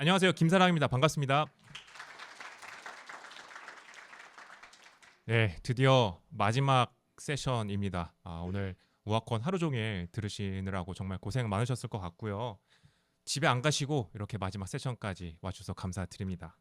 안녕하세요. 김사랑입니다. 반갑습니다. 네, 드디어 마지막 세션입니다. 오늘 우아콘 하루 종일 들으시느라고 정말 고생 많으셨을 것 같고요. 집에 안 가시고 이렇게 마지막 세션까지 와주셔서 감사드립니다.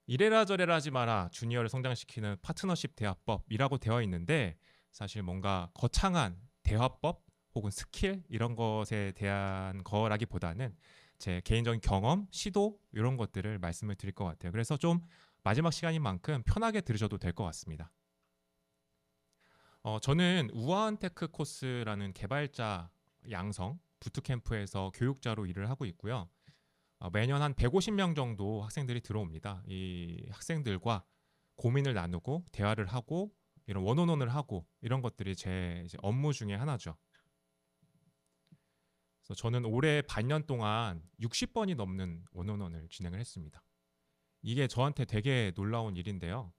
이래라 저래라 하지 마라 주니어를 성장시키는 파트너십 대화법이라고 되어 있는데 사실 뭔가 거창한 대화법 혹은 스킬 이런 것에 대한 거라기보다는 제 개인적인 경험, 시도 이런 것들을 말씀을 드릴 것 같아요. 그래서 좀 마지막 시간인 만큼 편하게 들으셔도 될 것 같습니다. 저는 우아한테크 코스라는 개발자 양성 부트캠프에서 교육자로 일을 하고 있고요. 매년 한 150명 정도 학생들이 들어옵니다. 이 학생들과 고민을 나누고 대화를 하고 이런 원온원을 하고 이런 것들이 제 이제 업무 중에 하나죠. 그래서 저는 올해 반년 동안 60번이 넘는 원온원을 진행을 했습니다. 이게 저한테 되게 놀라운 일인데요.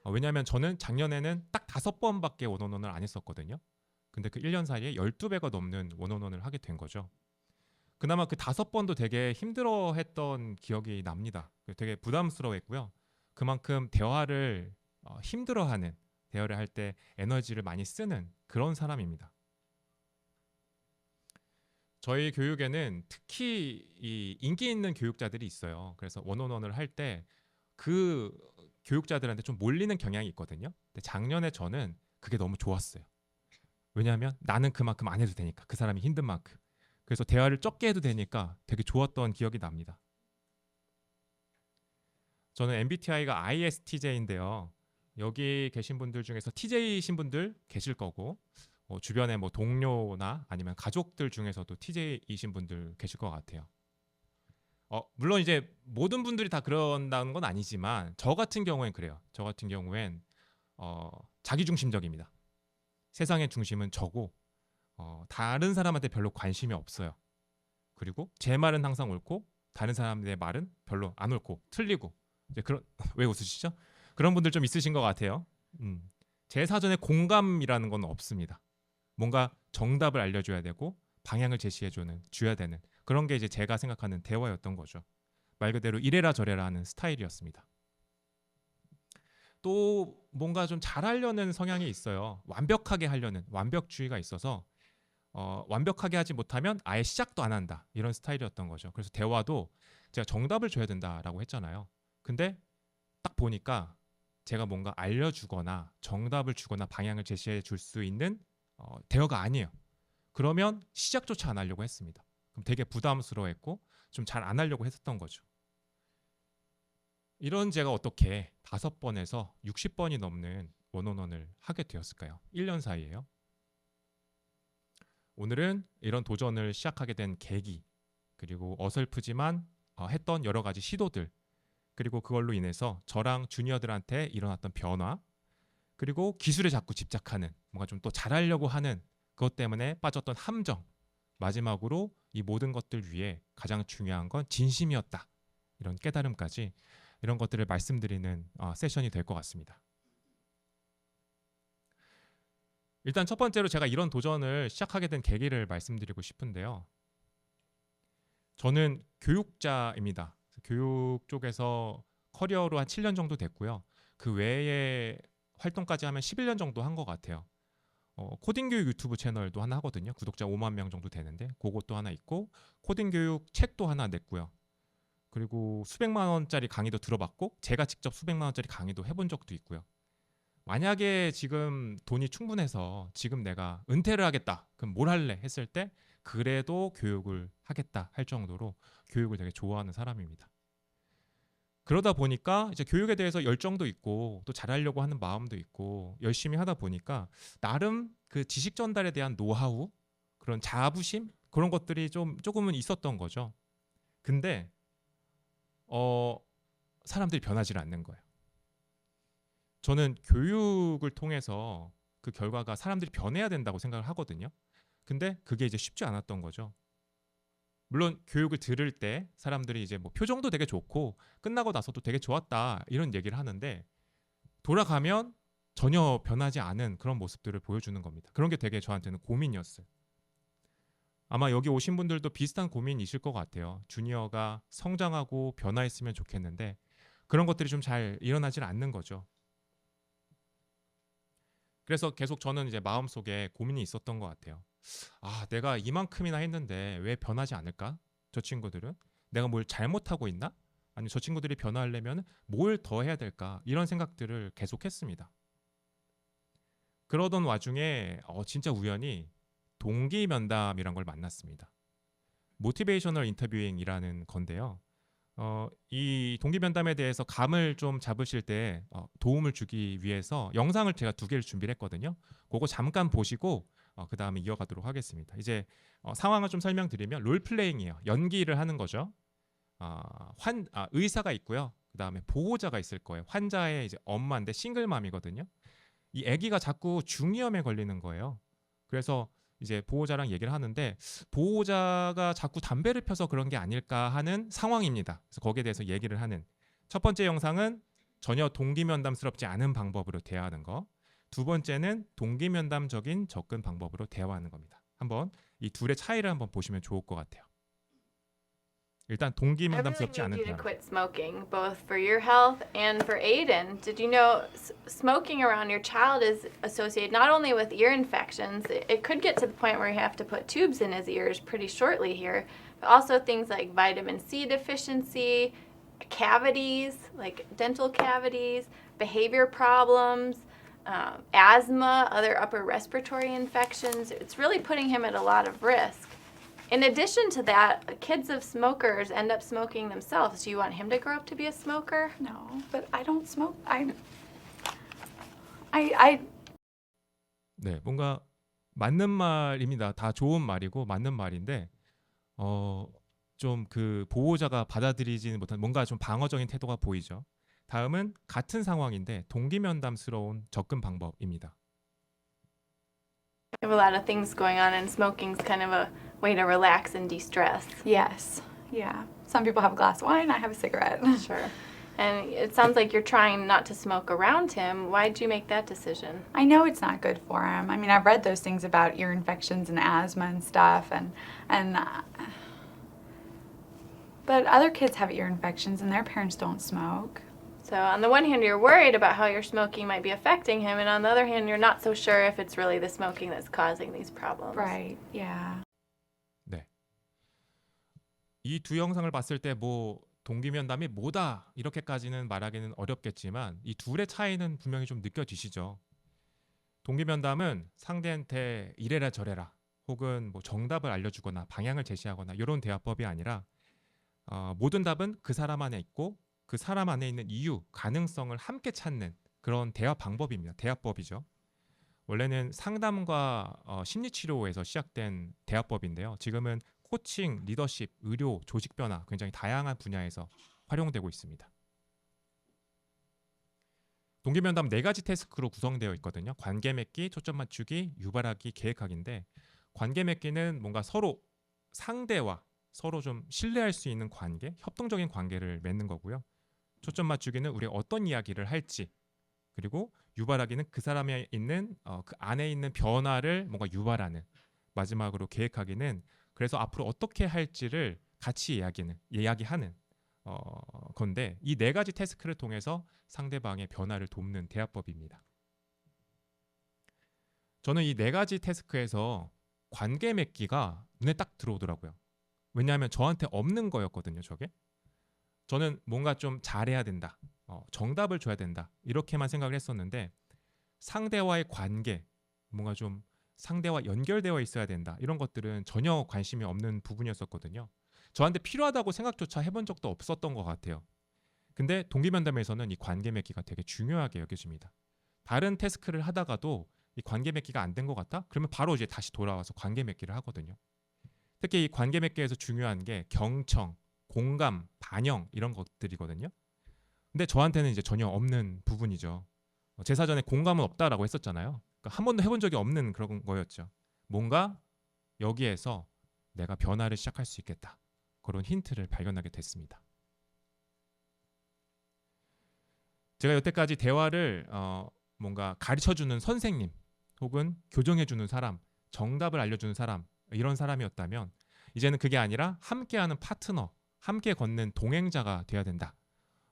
왜냐하면 저는 작년에는 딱 5번밖에 원온원을 안 했었거든요. 근데 그 1년 사이에 12배가 넘는 원온원을 하게 된 거죠. 그나마 그 5번도 되게 힘들어했던 기억이 납니다. 되게 부담스러워했고요. 그만큼 대화를 힘들어하는 대화를 할 때 에너지를 많이 쓰는 그런 사람입니다. 저희 교육에는 특히 이 인기 있는 교육자들이 있어요. 그래서 원온원을 할 때 그 교육자들한테 좀 몰리는 경향이 있거든요. 근데 작년에 저는 그게 너무 좋았어요. 왜냐하면 나는 그만큼 안 해도 되니까 그 사람이 힘든 만큼. 그래서 대화를 적게 해도 되니까 되게 좋았던 기억이 납니다. 저는 MBTI가 ISTJ인데요. 여기 계신 분들 중에서 TJ이신 분들 계실 거고 주변에 뭐 동료나 아니면 가족들 중에서도 TJ이신 분들 계실 것 같아요. 물론 이제 모든 분들이 다 그런다는 건 아니지만 저 같은 경우엔 그래요. 저 같은 경우엔 자기중심적입니다. 세상의 중심은 저고 다른 사람한테 별로 관심이 없어요. 그리고 제 말은 항상 옳고 다른 사람들의 말은 별로 안 옳고 틀리고 이제 그런 왜 웃으시죠? 그런 분들 좀 있으신 것 같아요. 음. 제 사전에 공감이라는 건 없습니다. 뭔가 정답을 알려줘야 되고 방향을 제시해주는 줘야 되는 그런 게 이제 제가 생각하는 대화였던 거죠. 말 그대로 이래라 저래라 하는 스타일이었습니다. 또 뭔가 좀 잘하려는 성향이 있어요. 완벽하게 하려는 완벽주의가 있어서 완벽하게 하지 못하면 아예 시작도 안 한다 이런 스타일이었던 거죠. 그래서 대화도 제가 정답을 줘야 된다라고 했잖아요. 근데 딱 보니까 제가 뭔가 알려주거나 정답을 주거나 방향을 제시해 줄 수 있는 대화가 아니에요. 그러면 시작조차 안 하려고 했습니다. 그럼 되게 부담스러워했고 좀 잘 안 하려고 했었던 거죠. 이런 제가 어떻게 5번에서 60번이 넘는 원온원을 하게 되었을까요? 1년 사이에요. 오늘은 이런 도전을 시작하게 된 계기, 그리고 어설프지만 했던 여러 가지 시도들, 그리고 그걸로 인해서 저랑 주니어들한테 일어났던 변화, 그리고 기술에 자꾸 집착하는, 뭔가 좀 또 잘하려고 하는 그것 때문에 빠졌던 함정, 마지막으로 이 모든 것들 위해 가장 중요한 건 진심이었다. 이런 깨달음까지 이런 것들을 말씀드리는 세션이 될 것 같습니다. 일단 첫 번째로 제가 이런 도전을 시작하게 된 계기를 말씀드리고 싶은데요. 저는 교육자입니다. 교육 쪽에서 커리어로 한 7년 정도 됐고요. 그 외에 활동까지 하면 11년 정도 한 것 같아요. 코딩 교육 유튜브 채널도 하나 하거든요. 구독자 5만 명 정도 되는데 그것도 하나 있고 코딩 교육 책도 하나 냈고요. 그리고 수백만 원짜리 강의도 들어봤고 제가 직접 수백만 원짜리 강의도 해본 적도 있고요. 만약에 지금 돈이 충분해서 지금 내가 은퇴를 하겠다. 그럼 뭘 할래? 했을 때 그래도 교육을 하겠다 할 정도로 교육을 되게 좋아하는 사람입니다. 그러다 보니까 이제 교육에 대해서 열정도 있고 또 잘하려고 하는 마음도 있고 열심히 하다 보니까 나름 그 지식 전달에 대한 노하우 그런 자부심 그런 것들이 좀 조금은 있었던 거죠. 근데 어 사람들이 변하지 않는 거예요. 저는 교육을 통해서 그 결과가 사람들이 변해야 된다고 생각을 하거든요. 근데 그게 이제 쉽지 않았던 거죠. 물론 교육을 들을 때 사람들이 이제 뭐 표정도 되게 좋고 끝나고 나서도 되게 좋았다 이런 얘기를 하는데 돌아가면 전혀 변하지 않은 그런 모습들을 보여주는 겁니다. 그런 게 되게 저한테는 고민이었어요. 아마 여기 오신 분들도 비슷한 고민이 있을 것 같아요. 주니어가 성장하고 변화했으면 좋겠는데 그런 것들이 좀 잘 일어나질 않는 거죠. 그래서 계속 저는 이제 마음속에 고민이 있었던 것 같아요. 아, 내가 이만큼이나 했는데 왜 변하지 않을까? 저 친구들은 내가 뭘 잘못하고 있나? 아니 저 친구들이 변화하려면 뭘 더 해야 될까? 이런 생각들을 계속했습니다. 그러던 와중에 진짜 우연히 동기 면담이란 걸 만났습니다. 모티베이셔널 인터뷰잉이라는 건데요. 이 동기 면담에 대해서 감을 좀 잡으실 때 도움을 주기 위해서 영상을 제가 2개를 준비를 했거든요. 그거 잠깐 보시고 그 다음에 이어가도록 하겠습니다. 이제 상황을 좀 설명드리면 롤플레잉이에요. 연기를 하는 거죠. 의사가 있고요. 그 다음에 보호자가 있을 거예요. 환자의 이제 엄마인데 싱글맘이거든요. 이 아기가 자꾸 중이염에 걸리는 거예요. 그래서 이제 보호자랑 얘기를 하는데 보호자가 자꾸 담배를 펴서 그런 게 아닐까 하는 상황입니다. 그래서 거기에 대해서 얘기를 하는 첫 번째 영상은 전혀 동기면담스럽지 않은 방법으로 대화하는 거. 두 번째는 동기면담적인 접근 방법으로 대화하는 겁니다. 한번 이 둘의 차이를 한번 보시면 좋을 것 같아요. 일단 I really 동기면담스럽지 need 않은 you to 대화로. quit smoking, both for your health and for Aiden. Did you know smoking around your child is associated not only with ear infections, it could get to the point where you have to put tubes in his ears pretty shortly here, but also things like vitamin C deficiency, cavities, like dental cavities, behavior problems, asthma, other upper respiratory infections. It's really putting him at a lot of risk. In addition to that, kids of smokers end up smoking themselves. Do you want him to grow up to be a smoker? No, but I don't smoke. I 네, 뭔가 맞는 말입니다. 다 좋은 말이고 맞는 말인데 좀 그 보호자가 받아들이지는 못한 뭔가 좀 방어적인 태도가 보이죠. 다음은 같은 상황인데 동기면담스러운 접근 방법입니다. We have a lot of things going on, and smoking's kind of a way to relax and de-stress. yes, yeah. Some people have a glass of wine. I have a cigarette. Sure. And it sounds like you're trying not to smoke around him. Why'd you make that decision? I know it's not good for him. I mean, I've read those things about ear infections and asthma and stuff, but other kids have ear infections and their parents don't smoke. So on the one hand, you're worried about how your smoking might be affecting him, and on the other hand, you're not so sure if it's really the smoking that's causing these problems. Right? Yeah. 네. 이 두 영상을 봤을 때 뭐 동기면담이 뭐다 이렇게까지는 말하기는 어렵겠지만 이 둘의 차이는 분명히 좀 느껴지시죠. 동기면담은 상대한테 이래라 저래라 혹은 뭐 정답을 알려주거나 방향을 제시하거나 이런 대화법이 아니라 모든 답은 그 사람 안에 있고 그 사람 안에 있는 이유, 가능성을 함께 찾는 그런 대화 방법입니다. 대화법이죠. 원래는 상담과 심리치료에서 시작된 대화법인데요. 지금은 코칭, 리더십, 의료, 조직 변화 굉장히 다양한 분야에서 활용되고 있습니다. 동기면담 4가지 태스크로 구성되어 있거든요. 관계 맺기, 초점 맞추기, 유발하기, 계획하기인데 관계 맺기는 뭔가 서로 상대와 서로 좀 신뢰할 수 있는 관계, 협동적인 관계를 맺는 거고요. 초점 맞추기는 우리가 어떤 이야기를 할지, 그리고 유발하기는 그 사람에 있는 그 안에 있는 변화를 뭔가 유발하는, 마지막으로 계획하기는 그래서 앞으로 어떻게 할지를 같이 이야기하는 건데 이 4가지 태스크를 통해서 상대방의 변화를 돕는 대화법입니다. 저는 이 4가지 태스크에서 관계 맺기가 눈에 딱 들어오더라고요. 왜냐하면 저한테 없는 거였거든요. 저는 뭔가 좀 잘해야 된다, 정답을 줘야 된다 이렇게만 생각을 했었는데 상대와의 관계, 뭔가 좀 상대와 연결되어 있어야 된다 이런 것들은 전혀 관심이 없는 부분이었었거든요. 저한테 필요하다고 생각조차 해본 적도 없었던 것 같아요. 근데 동기면담에서는 이 관계 맺기가 되게 중요하게 여겨집니다. 다른 태스크를 하다가도 이 관계 맺기가 안 된 것 같다? 그러면 바로 이제 다시 돌아와서 관계 맺기를 하거든요. 특히 이 관계 맺기에서 중요한 게 경청, 공감, 반영 이런 것들이거든요. 근데 저한테는 이제 전혀 없는 부분이죠. 제 사전에 공감은 없다라고 했었잖아요. 그러니까 한 번도 해본 적이 없는 그런 거였죠. 뭔가 여기에서 내가 변화를 시작할 수 있겠다. 그런 힌트를 발견하게 됐습니다. 제가 여태까지 대화를 뭔가 가르쳐주는 선생님 혹은 교정해주는 사람, 정답을 알려주는 사람 이런 사람이었다면 이제는 그게 아니라 함께하는 파트너, 함께 걷는 동행자가 돼야 된다.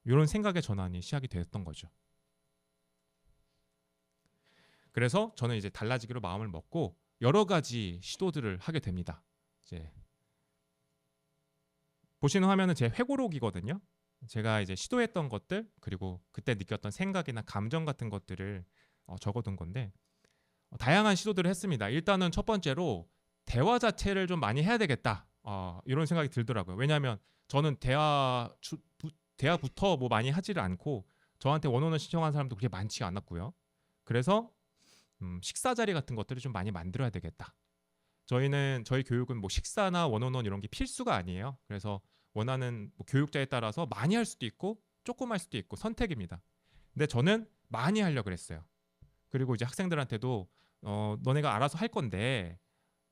이런 생각의 전환이 시작이 됐던 거죠. 그래서 저는 이제 달라지기로 마음을 먹고 여러 가지 시도들을 하게 됩니다. 이제 보시는 화면은 제 회고록이거든요. 제가 이제 시도했던 것들 그리고 그때 느꼈던 생각이나 감정 같은 것들을 적어둔 건데 다양한 시도들을 했습니다. 일단은 첫 번째로 대화 자체를 좀 많이 해야 되겠다. 이런 생각이 들더라고요. 왜냐하면 저는 대화부터 뭐 많이 하지를 않고 저한테 원어원 신청한 사람도 그렇게 많지가 않았고요. 그래서 식사 자리 같은 것들을 좀 많이 만들어야 되겠다. 저희 교육은 뭐 식사나 원어원 이런 게 필수가 아니에요. 그래서 원하는 뭐 교육자에 따라서 많이 할 수도 있고 조금 할 수도 있고 선택입니다. 근데 저는 많이 하려고 그랬어요. 그리고 이제 학생들한테도 너네가 알아서 할 건데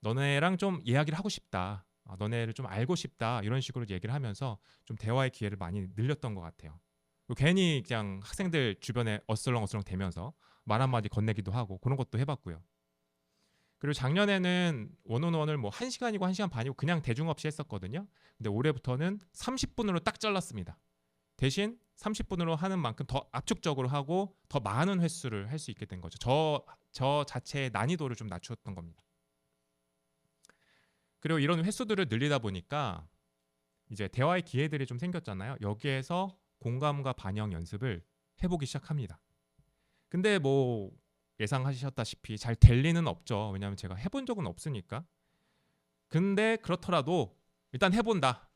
너네랑 좀 이야기를 하고 싶다. 너네를 좀 알고 싶다. 이런 식으로 얘기를 하면서 좀 대화의 기회를 많이 늘렸던 것 같아요. 괜히 그냥 학생들 주변에 어슬렁어슬렁 대면서 말 한마디 건네기도 하고 그런 것도 해봤고요. 그리고 작년에는 원온원을 뭐 1시간이고 1시간 반이고 그냥 대중 없이 했었거든요. 근데 올해부터는 30분으로 딱 잘랐습니다. 대신 30분으로 하는 만큼 더 압축적으로 하고 더 많은 횟수를 할 수 있게 된 거죠. 저 자체의 난이도를 좀 낮추었던 겁니다. 그리고 이런 횟수들을 늘리다 보니까 이제 대화의 기회들이 좀 생겼잖아요. 여기에서 공감과 반영 연습을 해보기 시작합니다. 근데 뭐 예상하셨다시피 잘 될 리는 없죠. 왜냐하면 제가 해본 적은 없으니까. 근데 그렇더라도 일단 해본다.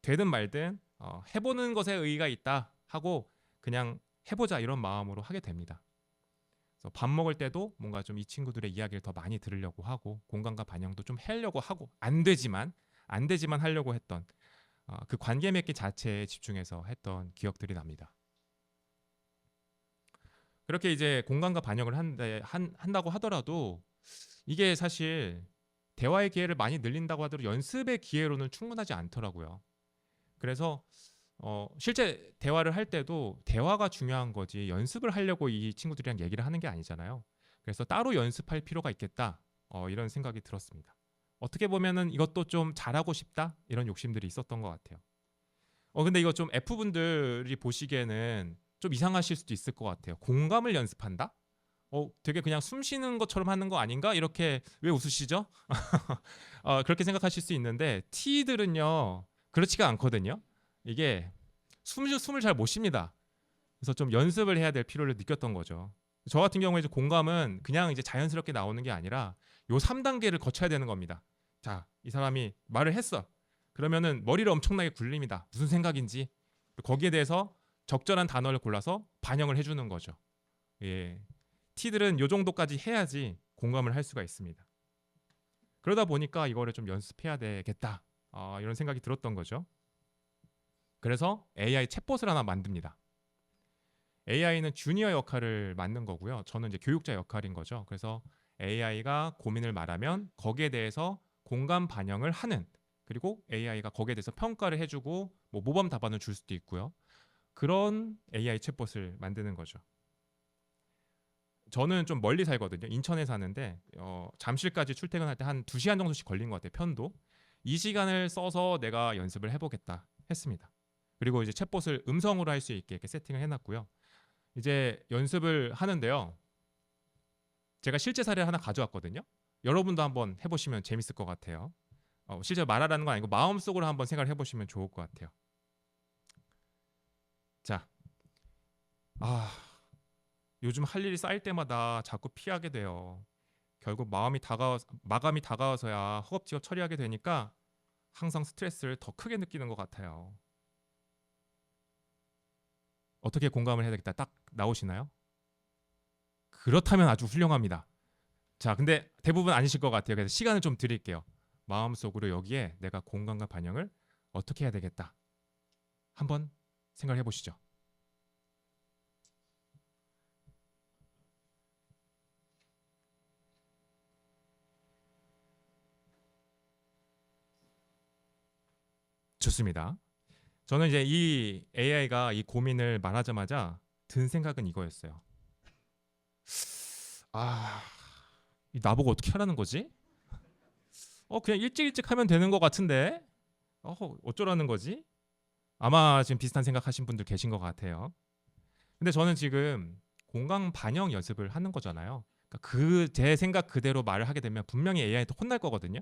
되든 말든 해보는 것에 의의가 있다 하고 그냥 해보자 이런 마음으로 하게 됩니다. 그래서 밥 먹을 때도 뭔가 좀 이 친구들의 이야기를 더 많이 들으려고 하고 공감과 반영도 좀 하려고 하고 안 되지만 하려고 했던 그 관계 맺기 자체에 집중해서 했던 기억들이 납니다. 그렇게 이제 공감과 반영을 한다고 하더라도 이게 사실 대화의 기회를 많이 늘린다고 하더라도 연습의 기회로는 충분하지 않더라고요. 그래서 실제 대화를 할 때도 대화가 중요한 거지 연습을 하려고 이 친구들이랑 얘기를 하는 게 아니잖아요. 그래서 따로 연습할 필요가 있겠다. 이런 생각이 들었습니다. 어떻게 보면은 이것도 좀 잘하고 싶다 이런 욕심들이 있었던 것 같아요. 근데 이거 좀 F분들이 보시기에는 좀 이상하실 수도 있을 것 같아요. 공감을 연습한다? 되게 그냥 숨 쉬는 것처럼 하는 거 아닌가? 이렇게 왜 웃으시죠? 그렇게 생각하실 수 있는데 T들은요 그렇지가 않거든요. 이게 숨을 잘 못 쉽니다. 그래서 좀 연습을 해야 될 필요를 느꼈던 거죠. 저 같은 경우에 이제 공감은 그냥 이제 자연스럽게 나오는 게 아니라 요 3단계를 거쳐야 되는 겁니다. 자, 이 사람이 말을 했어. 그러면은 머리를 엄청나게 굴립니다. 무슨 생각인지 거기에 대해서 적절한 단어를 골라서 반영을 해주는 거죠. 예, T들은 요 정도까지 해야지 공감을 할 수가 있습니다. 그러다 보니까 이거를 좀 연습해야 되겠다. 이런 생각이 들었던 거죠. 그래서 AI 챗봇을 하나 만듭니다. AI는 주니어 역할을 맡는 거고요. 저는 이제 교육자 역할인 거죠. 그래서 AI가 고민을 말하면 거기에 대해서 공감 반영을 하는 그리고 AI가 거기에 대해서 평가를 해주고 뭐 모범 답안을 줄 수도 있고요. 그런 AI 챗봇을 만드는 거죠. 저는 좀 멀리 살거든요. 인천에 사는데 잠실까지 출퇴근할 때 한 2시간 정도씩 걸린 것 같아요. 편도. 이 시간을 써서 내가 연습을 해보겠다 했습니다. 그리고 이제 챗봇을 음성으로 할 수 있게 이렇게 세팅을 해놨고요. 이제 연습을 하는데요. 제가 실제 사례를 하나 가져왔거든요. 여러분도 한번 해보시면 재밌을 것 같아요. 실제 말하라는 건 아니고 마음속으로 한번 생각을 해보시면 좋을 것 같아요. 자, 요즘 할 일이 쌓일 때마다 자꾸 피하게 돼요. 결국 마감이 다가와서야 허겁지겁 처리하게 되니까 항상 스트레스를 더 크게 느끼는 것 같아요. 어떻게 공감을 해야 되겠다 딱 나오시나요? 그렇다면 아주 훌륭합니다. 자, 근데 대부분 아니실 것 같아요. 그래서 시간을 좀 드릴게요. 마음속으로 여기에 내가 공감과 반영을 어떻게 해야 되겠다. 한번 생각해 보시죠. 좋습니다. 저는 이제 이 AI가 이 고민을 말하자마자 든 생각은 이거였어요. 나보고 어떻게 하라는 거지? 그냥 일찍 하면 되는 것 같은데 어쩌라는 거지? 아마 지금 비슷한 생각하신 분들 계신 것 같아요. 근데 저는 지금 공감 반영 연습을 하는 거잖아요. 그러니까 제 생각 그대로 말을 하게 되면 분명히 AI한테 혼날 거거든요.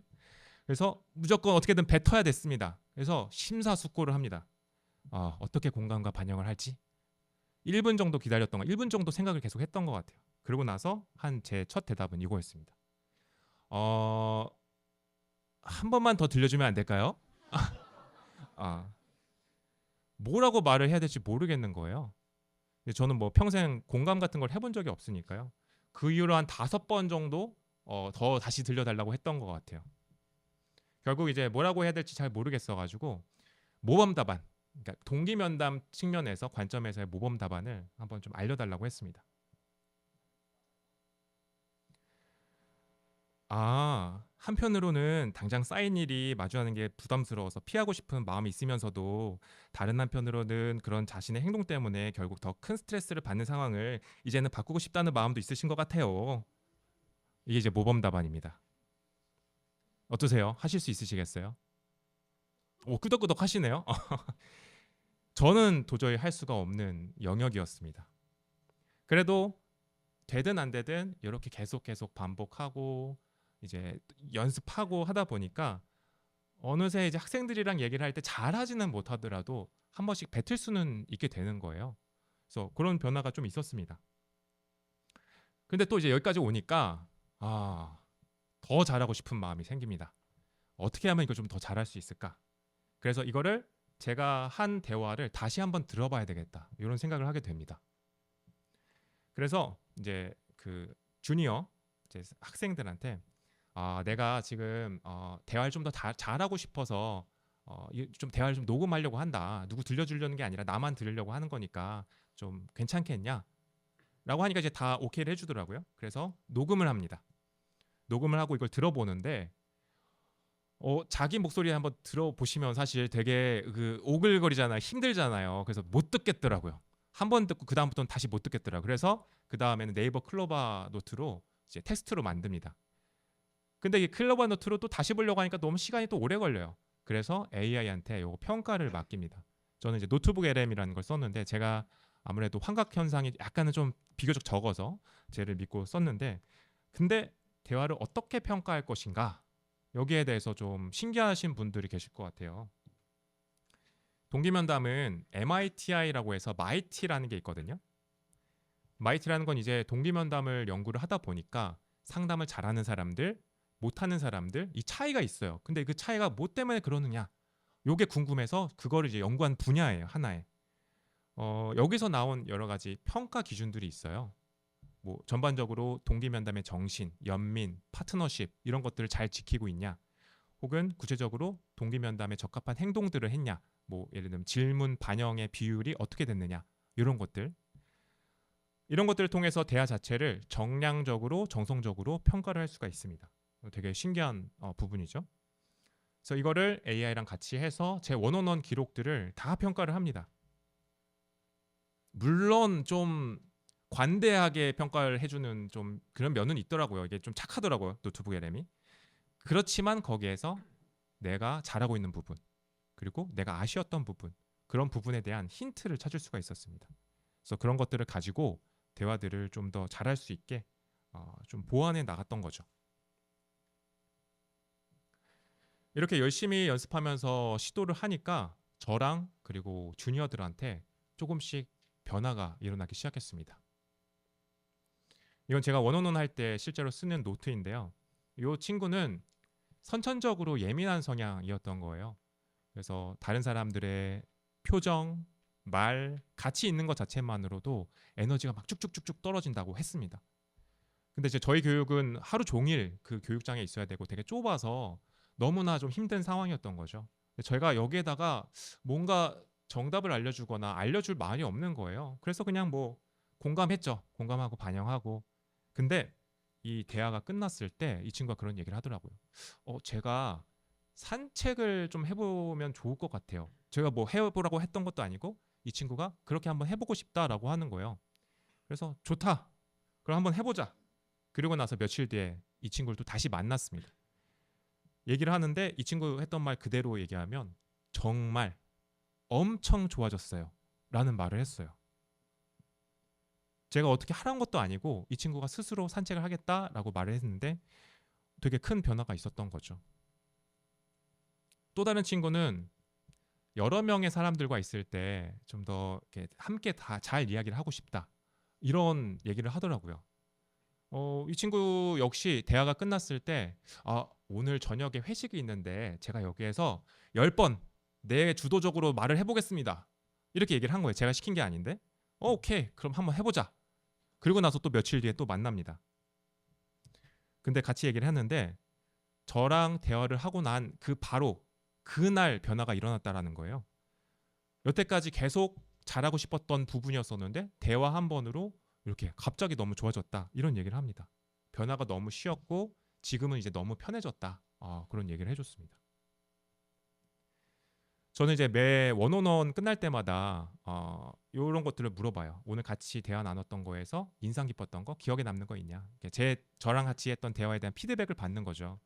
그래서 무조건 어떻게든 뱉어야 됐습니다. 그래서 심사숙고를 합니다. 어떻게 공감과 반영을 할지 1분 정도 기다렸던 거, 1분 정도 생각을 계속 했던 것 같아요. 그러고 나서 한 제 첫 대답은 이거였습니다. 한 번만 더 들려주면 안 될까요? 아, 뭐라고 말을 해야 될지 모르겠는 거예요. 근데 저는 뭐 평생 공감 같은 걸 해본 적이 없으니까요. 그 이후로 한 5번 정도 더 다시 들려달라고 했던 것 같아요. 결국 이제 뭐라고 해야 될지 잘 모르겠어가지고 모범 답안, 그러니까 동기면담 측면에서 관점에서의 모범 답안을 한번 좀 알려달라고 했습니다. 한편으로는 당장 쌓인 일이 마주하는 게 부담스러워서 피하고 싶은 마음이 있으면서도 다른 한편으로는 그런 자신의 행동 때문에 결국 더 큰 스트레스를 받는 상황을 이제는 바꾸고 싶다는 마음도 있으신 것 같아요. 이게 이제 모범 답안입니다. 어떠세요? 하실 수 있으시겠어요? 오, 끄덕끄덕 하시네요. 저는 도저히 할 수가 없는 영역이었습니다. 그래도 되든 안 되든 이렇게 계속 반복하고 이제 연습하고 하다 보니까 어느새 이제 학생들이랑 얘기를 할 때 잘하지는 못하더라도 한 번씩 뱉을 수는 있게 되는 거예요. 그래서 그런 변화가 좀 있었습니다. 근데 또 이제 여기까지 오니까 더 잘하고 싶은 마음이 생깁니다. 어떻게 하면 이걸 좀 더 잘할 수 있을까? 그래서 이거를 제가 한 대화를 다시 한번 들어봐야 되겠다. 이런 생각을 하게 됩니다. 그래서 이제 그 주니어 이제 학생들한테 내가 지금 대화를 좀 더 잘하고 싶어서 좀 대화를 좀 녹음하려고 한다. 누구 들려주려는 게 아니라 나만 들으려고 하는 거니까 좀 괜찮겠냐? 라고 하니까 이제 다 오케이를 해주더라고요. 그래서 녹음을 합니다. 녹음을 하고 이걸 들어보는데 자기 목소리 한번 들어보시면 사실 되게 오글거리잖아요. 힘들잖아요. 그래서 못 듣겠더라고요. 한 번 듣고 그 다음부터는 다시 못 듣겠더라고요. 그래서 그 다음에는 네이버 클로바 노트로 이제 텍스트로 만듭니다. 근데 이 클로바 노트로 또 다시 보려고 하니까 너무 시간이 또 오래 걸려요. 그래서 AI한테 요거 평가를 맡깁니다. 저는 이제 노트북 LM이라는 걸 썼는데 제가 아무래도 환각 현상이 약간은 좀 비교적 적어서 쟤를 믿고 썼는데 근데 대화를 어떻게 평가할 것인가 여기에 대해서 좀 신기하신 분들이 계실 것 같아요. 동기면담은 MITI라고 해서 MIT라는 게 있거든요. MIT라는 건 이제 동기면담을 연구를 하다 보니까 상담을 잘하는 사람들, 못하는 사람들 이 차이가 있어요. 근데 그 차이가 뭐 때문에 그러느냐? 요게 궁금해서 그거를 이제 연구한 분야예요. 하나의. 여기서 나온 여러 가지 평가 기준들이 있어요. 뭐 전반적으로 동기면담의 정신, 연민, 파트너십 이런 것들을 잘 지키고 있냐? 혹은 구체적으로 동기면담에 적합한 행동들을 했냐? 뭐 예를 들면 질문 반영의 비율이 어떻게 됐느냐? 이런 것들. 이런 것들을 통해서 대화 자체를 정량적으로 정성적으로 평가를 할 수가 있습니다. 되게 신기한 부분이죠. 그래서 이거를 AI랑 같이 해서 제 원원원 기록들을 다 평가를 합니다. 물론 좀 관대하게 평가를 해주는 좀 그런 면은 있더라고요. 이게 좀 착하더라고요. 노트북 LM이. 그렇지만 거기에서 내가 잘하고 있는 부분 그리고 내가 아쉬웠던 부분 그런 부분에 대한 힌트를 찾을 수가 있었습니다. 그래서 그런 것들을 가지고 대화들을 좀 더 잘할 수 있게 좀 보완해 나갔던 거죠. 이렇게 열심히 연습하면서 시도를 하니까 저랑 그리고 주니어들한테 조금씩 변화가 일어나기 시작했습니다. 이건 제가 원어원 할 때 실제로 쓰는 노트인데요. 이 친구는 선천적으로 예민한 성향이었던 거예요. 그래서 다른 사람들의 표정, 말, 같이 있는 것 자체만으로도 에너지가 막 쭉쭉쭉쭉 떨어진다고 했습니다. 근데 이제 저희 교육은 하루 종일 그 교육장에 있어야 되고 되게 좁아서 너무나 좀 힘든 상황이었던 거죠. 저희가 여기에다가 뭔가 정답을 알려주거나 알려줄 말이 없는 거예요. 그래서 그냥 뭐 공감했죠. 공감하고 반영하고. 근데 이 대화가 끝났을 때 이 친구가 그런 얘기를 하더라고요. 제가 산책을 좀 해보면 좋을 것 같아요. 제가 뭐 해보라고 했던 것도 아니고 이 친구가 그렇게 한번 해보고 싶다라고 하는 거예요. 그래서 좋다. 그럼 한번 해보자. 그리고 나서 며칠 뒤에 이 친구를 또 다시 만났습니다. 얘기를 하는데 이 친구 했던 말 그대로 얘기하면 정말 엄청 좋아졌어요 라는 말을 했어요. 제가 어떻게 하라는 것도 아니고 이 친구가 스스로 산책을 하겠다라고 말을 했는데 되게 큰 변화가 있었던 거죠. 또 다른 친구는 여러 명의 사람들과 있을 때 좀 더 함께 다 잘 이야기를 하고 싶다 이런 얘기를 하더라고요. 이 친구 역시 대화가 끝났을 때 오늘 저녁에 회식이 있는데 제가 여기에서 10번 내 주도적으로 말을 해보겠습니다. 이렇게 얘기를 한 거예요. 제가 시킨 게 아닌데 오케이 그럼 한번 해보자. 그리고 나서 또 며칠 뒤에 또 만납니다. 근데 같이 얘기를 했는데 저랑 대화를 하고 난 그 바로 그날 변화가 일어났다라는 거예요. 여태까지 계속 잘하고 싶었던 부분이었었는데 대화 한 번으로 이렇게 갑자기 너무 좋아졌다 이런 얘기를 합니다. 변화가 너무 쉬웠고 지금은 이제 너무 편해졌다. 그런 얘기를 해줬습니다. 저는 이제 매 원온원 끝날 때마다 이런 것들을 물어봐요. 오늘 같이 대화 나눴던 거에서 인상 깊었던 거, 기억에 남는 거 있냐? 저랑 같이 했던 대화에 대한 피드백을 받는 거죠.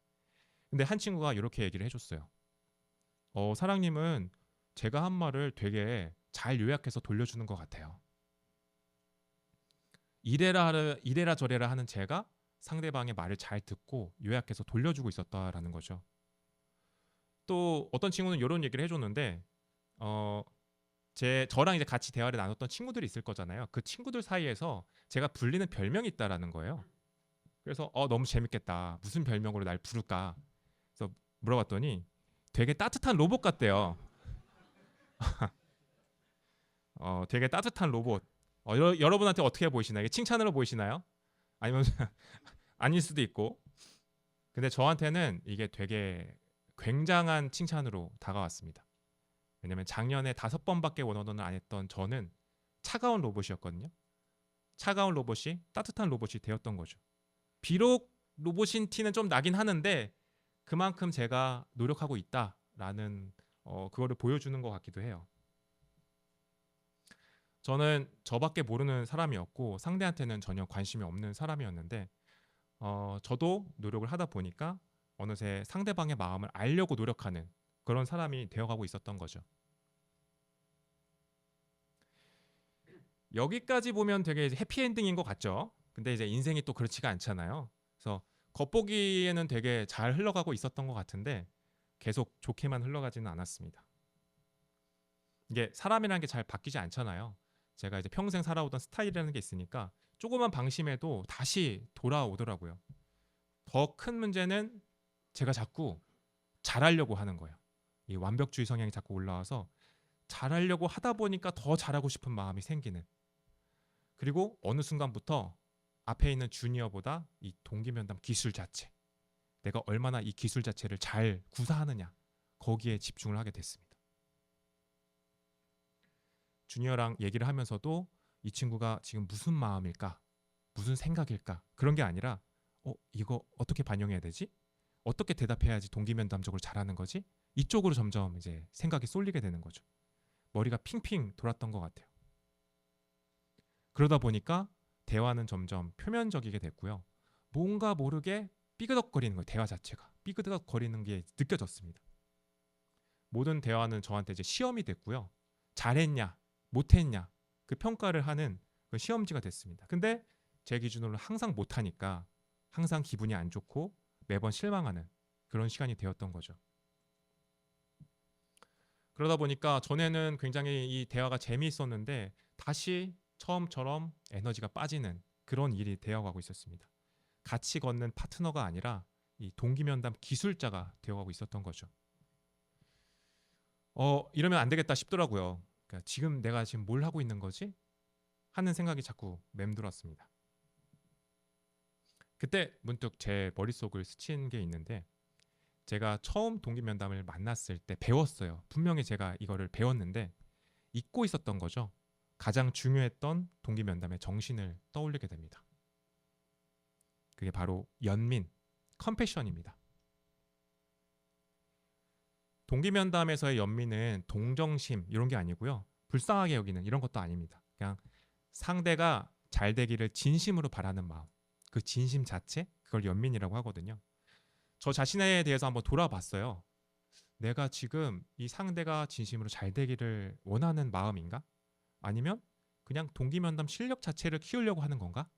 근데 한 친구가 이렇게 얘기를 해줬어요. 사랑님은 제가 한 말을 되게 잘 요약해서 돌려주는 것 같아요. 이래라 저래라 하는 제가 상대방의 말을 잘 듣고 요약해서 돌려주고 있었다라는 거죠. 또 어떤 친구는 이런 얘기를 해줬는데 저랑 이제 같이 대화를 나눴던 친구들이 있을 거잖아요. 그 친구들 사이에서 제가 불리는 별명이 있다라는 거예요. 그래서 너무 재밌겠다. 무슨 별명으로 날 부를까? 그래서 물어봤더니 되게 따뜻한 로봇 같대요. 되게 따뜻한 로봇. 여러분한테 어떻게 보이시나요? 이게 칭찬으로 보이시나요? 아니면 아닐 수도 있고. 근데 저한테는 이게 되게 굉장한 칭찬으로 다가왔습니다. 왜냐면 작년에 5번밖에 원어원을 안 했던 저는 차가운 로봇이었거든요. 차가운 로봇이 따뜻한 로봇이 되었던 거죠. 비록 로봇인 티는 좀 나긴 하는데 그만큼 제가 노력하고 있다라는 그거를 보여주는 것 같기도 해요. 저는 저밖에 모르는 사람이었고 상대한테는 전혀 관심이 없는 사람이었는데 저도 노력을 하다 보니까 어느새 상대방의 마음을 알려고 노력하는 그런 사람이 되어가고 있었던 거죠. 여기까지 보면 되게 해피엔딩인 것 같죠. 근데 이제 인생이 또 그렇지가 않잖아요. 그래서 겉보기에는 되게 잘 흘러가고 있었던 것 같은데 계속 좋게만 흘러가지는 않았습니다. 이게 사람이라는 게 잘 바뀌지 않잖아요. 제가 이제 평생 살아오던 스타일이라는 게 있으니까 조그만 방심해도 다시 돌아오더라고요. 더 큰 문제는 제가 자꾸 잘하려고 하는 거예요. 이 완벽주의 성향이 자꾸 올라와서 잘하려고 하다 보니까 더 잘하고 싶은 마음이 생기는. 그리고 어느 순간부터 앞에 있는 주니어보다 이 동기면담 기술 자체, 내가 얼마나 이 기술 자체를 잘 구사하느냐, 거기에 집중을 하게 됐습니다. 주니어랑 얘기를 하면서도 이 친구가 지금 무슨 마음일까, 무슨 생각일까, 그런 게 아니라 이거 어떻게 반영해야 되지? 어떻게 대답해야지 동기면담적으로 잘하는 거지? 이쪽으로 점점 이제 생각이 쏠리게 되는 거죠. 머리가 핑핑 돌았던 것 같아요. 그러다 보니까 대화는 점점 표면적이게 됐고요. 뭔가 모르게 삐그덕거리는 거예요. 대화 자체가 삐그덕거리는 게 느껴졌습니다. 모든 대화는 저한테 이제 시험이 됐고요. 잘했냐, 못했냐 그 평가를 하는 그 시험지가 됐습니다. 근데 제 기준으로는 항상 못하니까 항상 기분이 안 좋고 매번 실망하는 그런 시간이 되었던 거죠. 그러다 보니까 전에는 굉장히 이 대화가 재미있었는데 다시 처음처럼 에너지가 빠지는 그런 일이 되어가고 있었습니다. 같이 걷는 파트너가 아니라 이 동기면담 기술자가 되어가고 있었던 거죠. 이러면 안 되겠다 싶더라고요. 그러니까 내가 지금 뭘 하고 있는 거지? 하는 생각이 자꾸 맴돌았습니다. 그때 문득 제 머릿속을 스친 게 있는데 제가 처음 동기면담을 만났을 때 배웠어요. 분명히 제가 이거를 배웠는데 잊고 있었던 거죠. 가장 중요했던 동기면담의 정신을 떠올리게 됩니다. 그게 바로 연민, 컴패션입니다. 동기면담에서의 연민은 동정심 이런 게 아니고요. 불쌍하게 여기는 이런 것도 아닙니다. 그냥 상대가 잘 되기를 진심으로 바라는 마음, 그 진심 자체, 그걸 연민이라고 하거든요. 저 자신에 대해서 한번 돌아봤어요. 내가 지금 이 상대가 진심으로 잘 되기를 원하는 마음인가? 아니면 그냥 동기면담 실력 자체를 키우려고 하는 건가?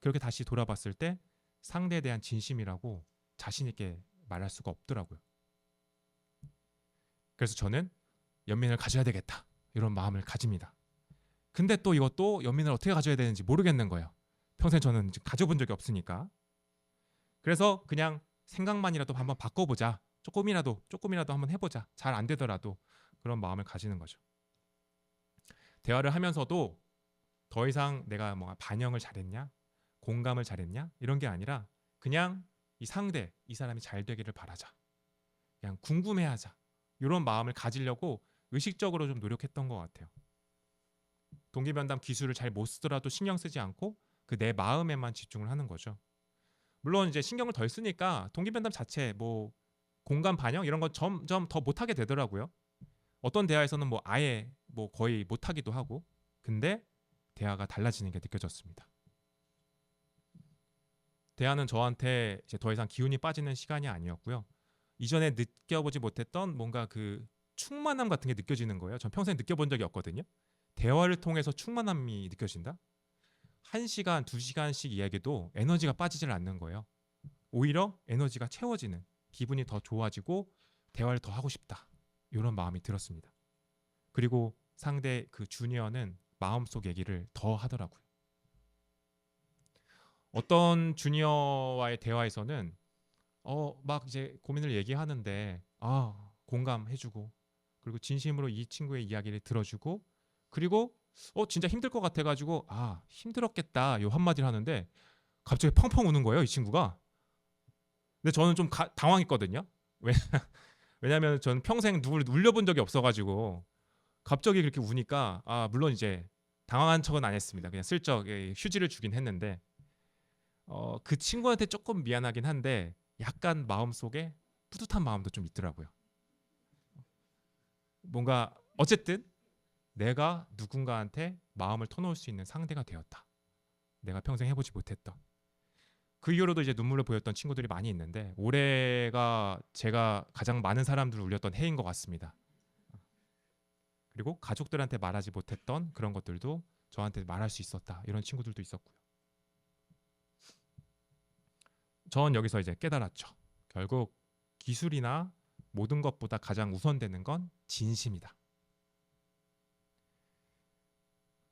그렇게 다시 돌아봤을 때 상대에 대한 진심이라고 자신 있게 말할 수가 없더라고요. 그래서 저는 연민을 가져야 되겠다 이런 마음을 가집니다. 근데 또 이것도 연민을 어떻게 가져야 되는지 모르겠는 거예요. 평생 저는 가져본 적이 없으니까. 그래서 그냥 생각만이라도 한번 바꿔보자. 조금이라도 한번 해보자. 잘 안 되더라도 그런 마음을 가지는 거죠. 대화를 하면서도 더 이상 내가 뭐 반영을 잘했냐, 공감을 잘했냐 이런 게 아니라 그냥 이 상대, 이 사람이 잘 되기를 바라자. 그냥 궁금해하자. 이런 마음을 가지려고 의식적으로 좀 노력했던 것 같아요. 동기면담 기술을 잘 못 쓰더라도 신경 쓰지 않고 그 내 마음에만 집중을 하는 거죠. 물론 이제 신경을 덜 쓰니까 동기면담 자체 뭐 공감 반영 이런 건 점점 더 못하게 되더라고요. 어떤 대화에서는 뭐 아예 뭐 거의 못하기도 하고 근데 대화가 달라지는 게 느껴졌습니다. 대화는 저한테 이제 더 이상 기운이 빠지는 시간이 아니었고요. 이전에 느껴보지 못했던 뭔가 그 충만함 같은 게 느껴지는 거예요. 전 평생 느껴본 적이 없거든요. 대화를 통해서 충만함이 느껴진다? 1시간, 2시간씩 이야기도 에너지가 빠지질 않는 거예요. 오히려 에너지가 채워지는, 기분이 더 좋아지고 대화를 더 하고 싶다. 이런 마음이 들었습니다. 그리고 상대 그 주니어는 마음속 얘기를 더 하더라고요. 어떤 주니어와의 대화에서는 막 이제 고민을 얘기하는데 공감해주고 그리고 진심으로 이 친구의 이야기를 들어주고 그리고 진짜 힘들 것 같아가지고 힘들었겠다 요 한마디를 하는데 갑자기 펑펑 우는 거예요 이 친구가. 근데 저는 좀 당황했거든요. 왜냐하면 저는 평생 누굴 울려본 적이 없어가지고 갑자기 그렇게 우니까 물론 이제 당황한 척은 안 했습니다. 그냥 슬쩍 휴지를 주긴 했는데 그 친구한테 조금 미안하긴 한데 약간 마음속에 뿌듯한 마음도 좀 있더라고요. 뭔가 어쨌든 내가 누군가한테 마음을 터놓을 수 있는 상대가 되었다. 내가 평생 해보지 못했던. 그 이후로도 이제 눈물을 보였던 친구들이 많이 있는데 올해가 제가 가장 많은 사람들을 울렸던 해인 것 같습니다. 그리고 가족들한테 말하지 못했던 그런 것들도 저한테 말할 수 있었다. 이런 친구들도 있었고요. 전 여기서 이제 깨달았죠. 결국 기술이나 모든 것보다 가장 우선되는 건 진심이다.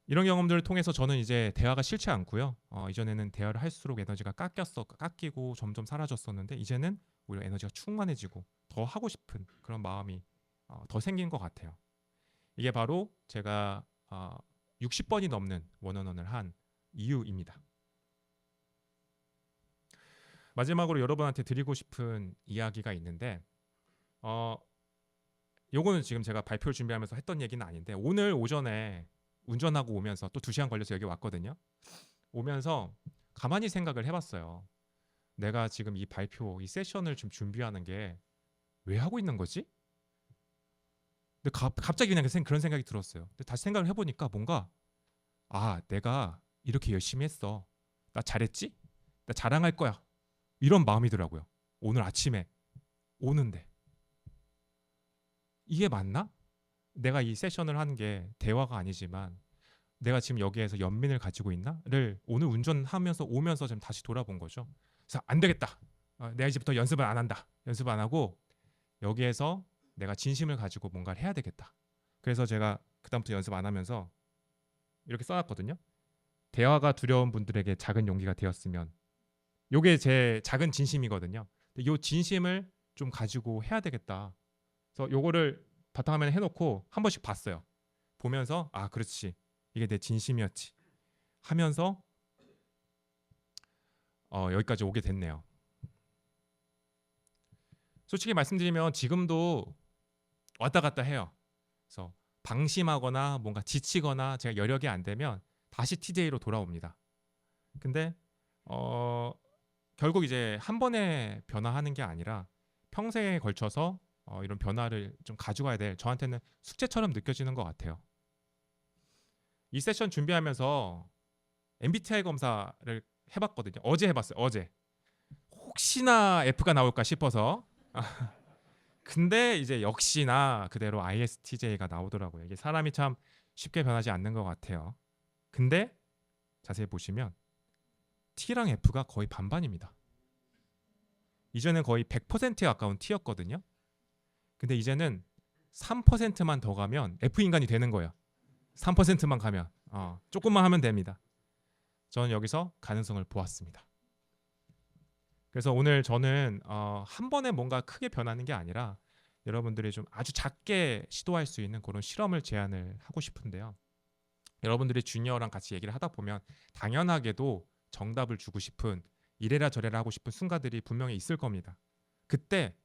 이런 경험들을 통해서 저는 이제 대화가 싫지 않고요. 이전에는 대화를 할수록 에너지가 깎이고 점점 사라졌었는데 이제는 오히려 에너지가 충만해지고 더 하고 싶은 그런 마음이 더 생긴 것 같아요. 이게 바로 제가 60번이 넘는 원어원을 한 이유입니다. 마지막으로 여러분한테 드리고 싶은 이야기가 있는데 요거는 지금 제가 발표를 준비하면서 했던 얘기는 아닌데 오늘 오전에 운전하고 오면서 또 2시간 걸려서 여기 왔거든요. 오면서 가만히 생각을 해봤어요. 내가 지금 이 발표, 이 세션을 좀 준비하는 게 왜 하고 있는 거지? 근데 갑자기 그냥 그런 생각이 들었어요. 근데 다시 생각을 해보니까 뭔가 내가 이렇게 열심히 했어. 나 잘했지? 나 자랑할 거야. 이런 마음이더라고요. 오늘 아침에 오는데 이게 맞나? 내가 이 세션을 한 게 대화가 아니지만 내가 지금 여기에서 연민을 가지고 있나?를 오늘 운전하면서 오면서 좀 다시 돌아본 거죠. 그래서 안 되겠다. 내가 이제부터 연습을 안 한다. 연습 안 하고 여기에서 내가 진심을 가지고 뭔가를 해야 되겠다. 그래서 제가 그다음부터 연습 안 하면서 이렇게 써놨거든요. 대화가 두려운 분들에게 작은 용기가 되었으면 요게 제 작은 진심이거든요. 이 진심을 좀 가지고 해야 되겠다. 그래서 요거를 바탕화면에 해놓고 한 번씩 봤어요. 보면서 그렇지. 이게 내 진심이었지. 하면서 여기까지 오게 됐네요. 솔직히 말씀드리면 지금도 왔다 갔다 해요. 그래서 방심하거나 뭔가 지치거나 제가 여력이 안 되면 다시 TJ로 돌아옵니다. 근데 결국 이제 한 번에 변화하는 게 아니라 평생에 걸쳐서 이런 변화를 좀 가져가야 될 저한테는 숙제처럼 느껴지는 것 같아요. 이 세션 준비하면서 MBTI 검사를 해봤거든요. 어제 해봤어요. 어제. 혹시나 F가 나올까 싶어서 근데 이제 역시나 그대로 ISTJ가 나오더라고요. 이게 사람이 참 쉽게 변하지 않는 것 같아요. 근데 자세히 보시면 T랑 F가 거의 반반입니다. 이전엔 거의 100%에 가까운 T였거든요. 근데 이제는 3%만 더 가면 F 인간이 되는 거예요. 3%만 가면 조금만 하면 됩니다. 저는 여기서 가능성을 보았습니다. 그래서 오늘 저는 한 번에 뭔가 크게 변하는 게 아니라 여러분들이 좀 아주 작게 시도할 수 있는 그런 실험을 제안을 하고 싶은데요. 여러분들이 주니어랑 같이 얘기를 하다 보면 당연하게도 정답을 주고 싶은 이래라 저래라 하고 싶은 순간들이 분명히 있을 겁니다. 그때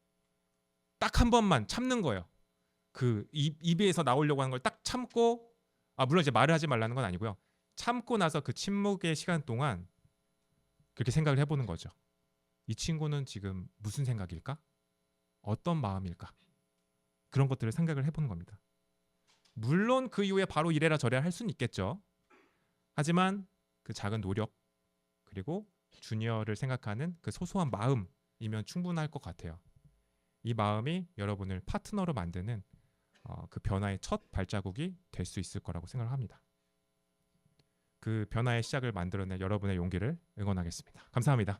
딱 한 번만 참는 거예요. 그 입에서 나오려고 하는 걸 딱 참고 물론 이제 말을 하지 말라는 건 아니고요. 참고 나서 그 침묵의 시간 동안 그렇게 생각을 해보는 거죠. 이 친구는 지금 무슨 생각일까? 어떤 마음일까? 그런 것들을 생각을 해보는 겁니다. 물론 그 이후에 바로 이래라 저래라 할 수는 있겠죠. 하지만 그 작은 노력 그리고 주니어를 생각하는 그 소소한 마음이면 충분할 것 같아요. 이 마음이 여러분을 파트너로 만드는 그 변화의 첫 발자국이 될 수 있을 거라고 생각을 합니다. 그 변화의 시작을 만들어낼 여러분의 용기를 응원하겠습니다. 감사합니다.